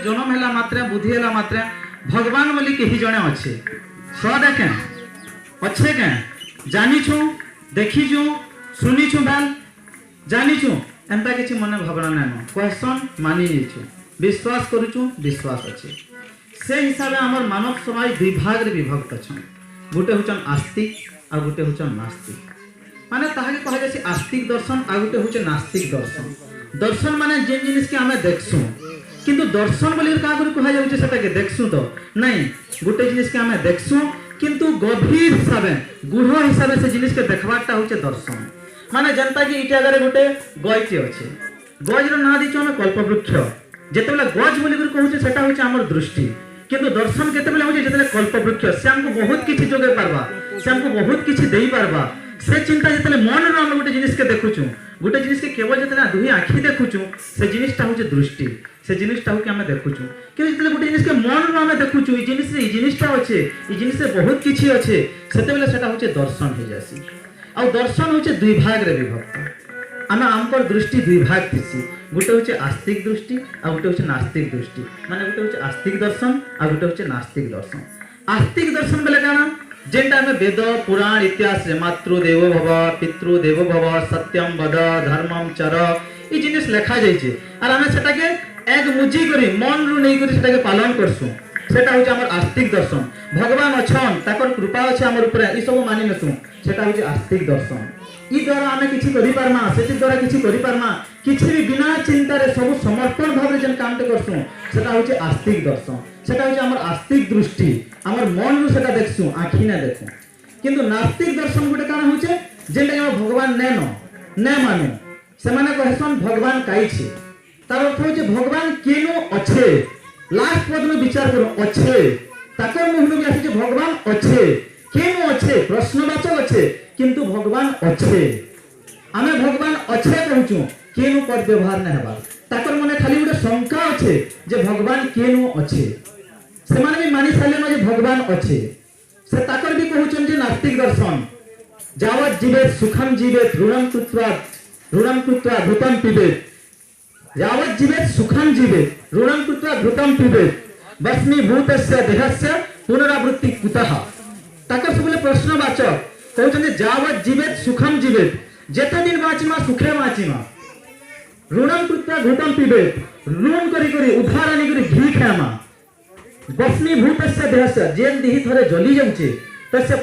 जन्म है मात्रे बुद्धि है मात्रे भगवान बोली कही जड़े अच्छे सदा क्या अच्छे क्या जानीछु देखीचु शुनीचु बाल जानीचु एंता किसी मन भावना नाइन क्वेश्चन मानी विश्वास करुचु विश्वास अच्छे से हिसाब से आम मानव समाज दुई भाग रे विभक्त अच्छा गोटे हूँ आस्तिक आ गोटे हूँ नास्तिक माने ताहा के कहा जाए आस्तिक दर्शन आ गोटे हूँ नास्तिक दर्शन दर्शन माने जेन जिनिस के आमे देखसु किंतु दर्शन बोली का कहा जाउछे सेटा के देखसु तो नहीं गोटे जिनिस के आमे देखसु किंतु गभीर हिसाब गूढ़ हिसाब से जिनिस के देखबाटा हूँ दर्शन माने जनता की इटा अगर गोटे गजटे अच्छे गजर ना दी आम कल्पवृक्ष जितेबाला गज बोली कहूँ सेटा हूँ आम दृष्टि किंतु दर्शन केतेबेले हूँ जिते कल्पवृक्ष से आमको बहुत किसी जोगे पारबा से आमको बहुत किसी दे पारबा से चिंता जिते मन रू आम गोटे जिनिस के देखुचु गोटे जिनिस के केवल जिते दुई आखि देखुचु से जिनिसटा हूँ दृष्टि से जिनिसटा हूँ आम देखुचु कि गोटे जिनिस के मन रू आम देखुचु ये जिनिसटा अच्छे ये जिनिस बहुत किसी अच्छे से दर्शन हो जासी आ दर्शन हूँ दुई भाग रे विभक्त आम आमकर दृष्टि दुई भाग थी गोटे हूँ आस्तिक दृष्टि आ गोटे हूँ नास्तिक दृष्टि माने गोटे हूँ आस्तिक दर्शन आ गोटे हूँ नास्तिक दर्शन आस्तिक दर्शन बेले काना जेनटा आम वेद पुराण इतिहास मातृदेव भव पितृदेव भव सत्यम वद धर्मम चर ये जिनिस लिखा जाइए और आम से एक मुझी करी मन रू नहीं करी सेटा के पालन करसु सेटा हूँ आम आस्तिक दर्शन भगवान अच्छन ताकर कृपा अच्छे आम ऊपर ये सब मानि नेसु सेटा हूँ आस्तिक दर्शन ई द्वारा आम किसी करिपारमा से द्वारा किसी करिपारमा किसी भी बिना चिंतार सब समर्पण भाव जेन काम करसु सेटा हूँ आस्तिक दर्शन सेटा हूँ आम आस्तिक दृष्टि आम मन रू सेटा देखसु आखि ना देखु किंतु नास्तिक दर्शन गोटे काना होचे जेनटा भगवान ने मानु से माने कहसन भगवान काईछे तार अर्थ होचे भगवान केनो अच्छे लास्ट पद में विचार करो अच्छे ताकर मुहनु भी आसे भगवान अच्छे केनो अच्छे प्रश्नवाचक अच्छे किंतु भगवान अच्छे आमे भगवान अच्छे कहूचु केनो पद व्यवहार न हेबा ताकर मने खाली गोटे शंका अच्छे जे भगवान केनो अच्छे से माने भी मानि साले जे भगवान अच्छे से ताकर भी कहूचन जे नास्तिक दर्शन जावत जीवेत सुखम जीवेत ऋणम कृत्वा घृतम पिबेत यावत जीवेत सुखम जीवेत ऋणम कृत्वा घृतम पिबेत भस्मीभूतस्य देहस्य पुनरावृत्ति कुतः ताकर सबले प्रश्नवाचक कहउछन जावत जीवेत सुखम जीवेत जेते दिन बाचिमा सुखे बाचिमा ऋणम कृत्वा घृतम पिबेत ऋण करी करी उधार आनी करी घी खामा भस्मीभूतस्य देहस्य जेन देही थरे जली जाउचे तस्य